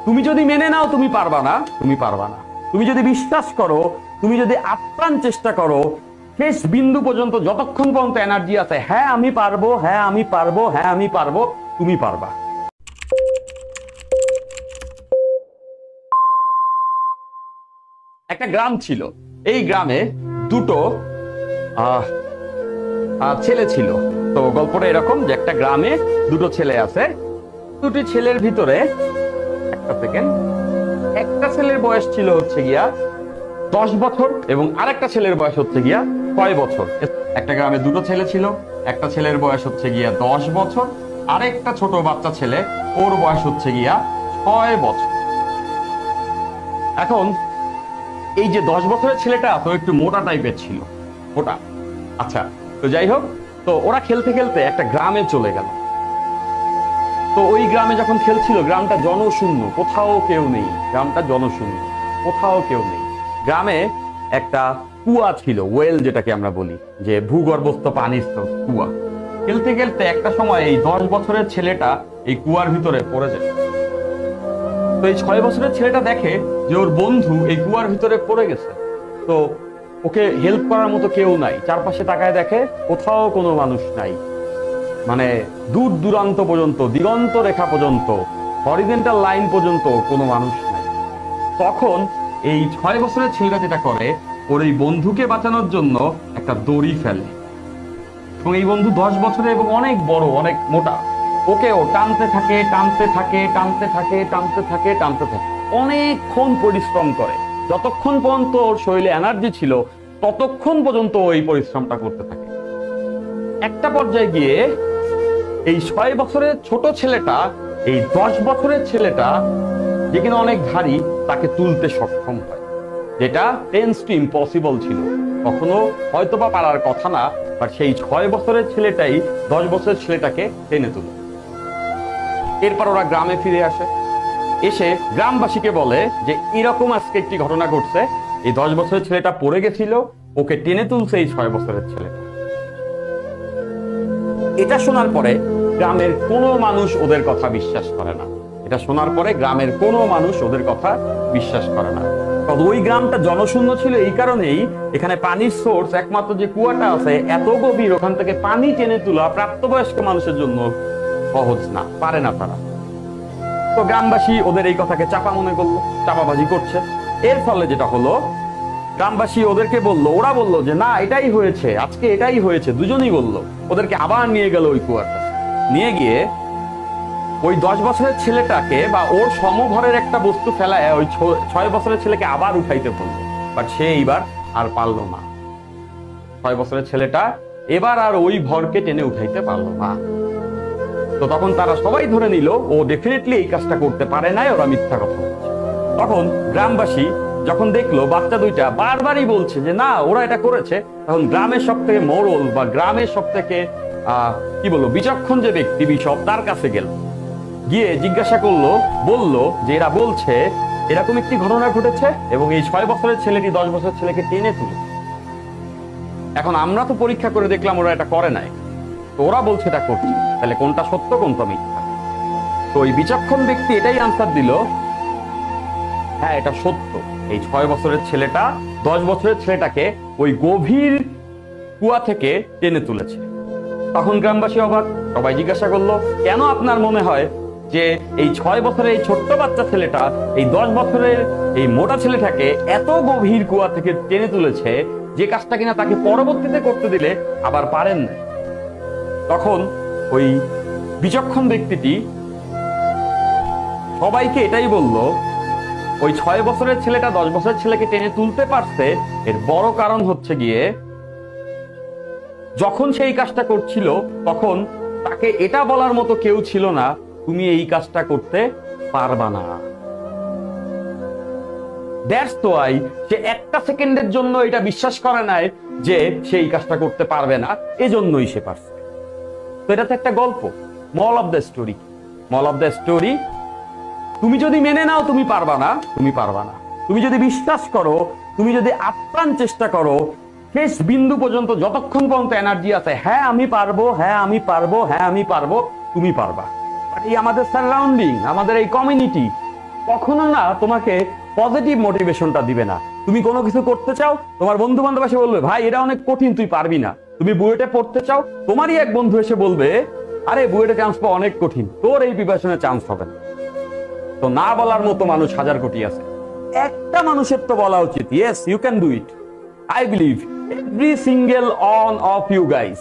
তুমি যদি মেনে নাও তুমি পারবা না, তুমি পারবা না। তুমি যদি বিশ্বাস করো, তুমি যদি আপ্রাণ চেষ্টা করো, শেষ বিন্দু পর্যন্ত যতক্ষণ পর্যন্ত এনার্জি আছে, হ্যাঁ আমি পারবো, হ্যাঁ আমি পারবো, হ্যাঁ আমি পারবো, তুমি পারবা। একটা গ্রাম ছিল, এই গ্রামে দুটো ছেলে ছিল। তো গল্পটা এরকম যে একটা গ্রামে দুটো ছেলে আছে। দুটি ছেলের ভিতরে একটা ছেলের বয়স ছিল হচ্ছে গিয়া 10 বছর এবং আরেকটা ছেলের বয়স হচ্ছে গিয়া 6 বছর। একটা গ্রামে দুটো ছেলে ছিল, একটা ছেলের বয়স হচ্ছে গিয়া 10 বছর, আরেকটা ছোট বাচ্চা ছেলে, ওর বয়স হচ্ছে গিয়া 6 বছর। এখন এই যে 10 বছরের ছেলেটা তো একটু মোটা টাইপের ছিল, মোটা। আচ্ছা, তো যাই হোক, তো ওরা খেলতে খেলতে একটা গ্রামে চলে গেল। তো ওই গ্রামে যখন খেলছিল, গ্রামটা জনশূন্য, কোথাও কেউ নেই। গ্রামটা জনশূন্য, কোথাও কেউ নেই। গ্রামে একটা কুয়া ছিল, ওয়েল যেটাকে আমরা বলি, যে ভূগর্ভস্থ পানির কুয়া। খেলতে খেলতে একটা সময় এই 10 বছরের ছেলেটা এই কুয়ার ভিতরে পড়ে যায়। তো এই 6 বছরের ছেলেটা দেখে যে ওর বন্ধু এই কুয়ার ভিতরে পড়ে গেছে। তো ওকে হেল্প করার মতো কেউ নাই। চারপাশে তাকায় দেখে কোথাও কোনো মানুষ নাই, মানে দূর দূরান্ত পর্যন্ত, দিগন্ত রেখা পর্যন্ত, হরিজেন্টাল লাইন পর্যন্ত কোনো মানুষ নাই। তখন এই 6 বছরের ছেলেটা যেটা করে, ওর এই বন্ধুকে বাঁচানোর জন্য একটা দড়ি ফেলে। এবং এই বন্ধু 10 বছরের এবং অনেক বড়, অনেক মোটা। ওকেও টানতে থাকে, টানতে থাকে, টানতে থাকে, টানতে থাকে, টানতে থাকে, অনেকক্ষণ পরিশ্রম করে। যতক্ষণ পর্যন্ত ওর শরীরে এনার্জি ছিল ততক্ষণ পর্যন্ত ওই পরিশ্রমটা করতে থাকে। একটা পর্যায়ে গিয়ে এই 6 বছরের ছোট ছেলেটা এই 10 বছরের ছেলেটা, যে কিনা অনেক ভারী, তাকে তুলতে সক্ষম হয়, যেটা টেন্স টু ইম্পসিবল ছিল। কখনো হয়তোবা পারার কথা না, বাট সেই 6 বছরের ছেলেটাই 10 বছরের ছেলেটাকে টেনে তুলে। এরপর ওরা গ্রামে ফিরে আসে, এসে গ্রামবাসীকে বলে যে এরকম আজকে একটি ঘটনা ঘটছে, এই 10 বছরের ছেলেটা পড়ে গেছিল, ওকে টেনে তুলছে এই 6 বছরের ছেলেটা। এটা শোনার পরে গ্রামের কোনো মানুষ ওদের কথা বিশ্বাস করে না। এটা শোনার পরে গ্রামের কোনো মানুষ ওদের কথা বিশ্বাস করে না। কারণ ওই গ্রামটা জনশূন্য ছিল এই কারণেই, এখানে পানির সোর্স, একমাত্র যে কুয়াটা আছে এত গভীর, ওখান থেকে পানি টেনে তোলা প্রাপ্তবয়স্ক মানুষের জন্য সহজ না, পারে না তারা। তো গ্রামবাসী ওদের এই কথাকে চাপা মনে করলো, চাপাবাজি করছে। এর ফলে যেটা হলো, গ্রামবাসী ওদেরকে বললো, ওরা বললো যে না, এটাই হয়েছে, আজকে এটাই হয়েছে। দুজনই বললো। ওদেরকে আবার নিয়ে গেল ওই কুয়ার কাছে। নিয়ে গিয়ে ওই 10 বছরের ছেলেটাকে বা ওর সমঘরের একটা বস্তু ফেলায় ওই 6 বছরের ছেলেকে আবার উঠাইতে বললো। বাট সে এইবার আর পারলো না। 6 বছরের ছেলেটা এবার আর ওই ভরকে টেনে উঠাইতে পারলো না। তো তখন তারা সবাই ধরে নিল ও ডেফিনেটলি এই কাজটা করতে পারে নাই, ওরা মিথ্যা কথা বলছে। তখন গ্রামবাসী যখন দেখলো বাচ্চা দুইটা বারবারই বলছে যে না, ওরা এটা করেছে, তখন গ্রামের সব থেকে মোড়ল বা গ্রামের সব থেকে কি বলবো বিচক্ষণ যে ব্যক্তি, বিশপ, তার কাছে গেল। গিয়ে জিজ্ঞাসা করলো, বললো যে এরা বলছে এরকম একটি ঘটনা ঘটেছে এবং এই 6 বছরের ছেলেটি 10 বছরের ছেলেকে টেনে তুলেছে। এখন আমরা তো পরীক্ষা করে দেখলাম ওরা এটা করে নাই, তো ওরা বলছে এটা করছে, তাহলে কোনটা সত্য কোনটা মিথ্যা? তো ওই বিচক্ষণ ব্যক্তি এটাই আনসার দিল, হ্যাঁ এটা সত্য। এই 6 বছরের ছেলেটা 10 বছরের ছেলেটাকে ওই গভীর কুয়া থেকে টেনে তুলেছে। তখন গ্রামবাসী অবাক, সবাই জিজ্ঞাসা করলো, কেন আপনার মনে হয় যে এই 6 বছরের এই ছোট্ট বাচ্চা ছেলেটা এই 10 বছরের এই মোটা ছেলেটাকে এত গভীর কুয়া থেকে টেনে তুলেছে, যে কাজটা কিনা তাকে পরবর্তীতে করতে দিলে আবার পারেন না? তখন ওই বিচক্ষণ ব্যক্তিটি সবাইকে এটাই বলল, ওই 6 বছরের ছেলেটা 10 বছরের ছেলেকে টেনে তুলতে পারছে, এর বড় কারণ হচ্ছে গিয়ে যখন সেই কাজটা করছিল তখন তাকে এটা বলার মতো কেউ ছিল না, তুমি এই কাজটা করতে পারবা না। দ্যাটস ওয়াই সে একটা সেকেন্ডের জন্য এটা বিশ্বাস করে নাই যে সে এই কাজটা করতে পারবে না, এজন্যই সে পারছে। তো এটা তো একটা গল্প। Moral of the story, moral of the story, তুমি যদি মেনে নাও তুমি পারবা না, তুমি পারবা না। তুমি যদি বিশ্বাস করো, তুমি যদি আপ্রাণ চেষ্টা করো, শেষ বিন্দু পর্যন্ত যতক্ষণ পর্যন্ত এনার্জি আছে, হ্যাঁ আমি পারবো, হ্যাঁ আমি পারবো, হ্যাঁ আমি পারবো, তুমি পারবা। এই আমাদের সারাউন্ডিং, আমাদের এই কমিউনিটি, কখনো না তোমাকে পজিটিভ মোটিভেশনটা দিবে না। তুমি কোনো কিছু করতে চাও, তোমার বন্ধু বান্ধব এসে বলবে ভাই এটা অনেক কঠিন, তুই পারবি না। তুমি বুয়েটে পড়তে চাও, তোমারই এক বন্ধু এসে বলবে আরে বুয়েটে চান্স পাওয়া অনেক কঠিন, তোর এই প্রিপারেশনে চান্স হবে না। তো না বলার মতো মানুষ হাজার কোটি আছে, একটা মানুষের তো বলা উচিত yes you can do it. I believe every single one of you guys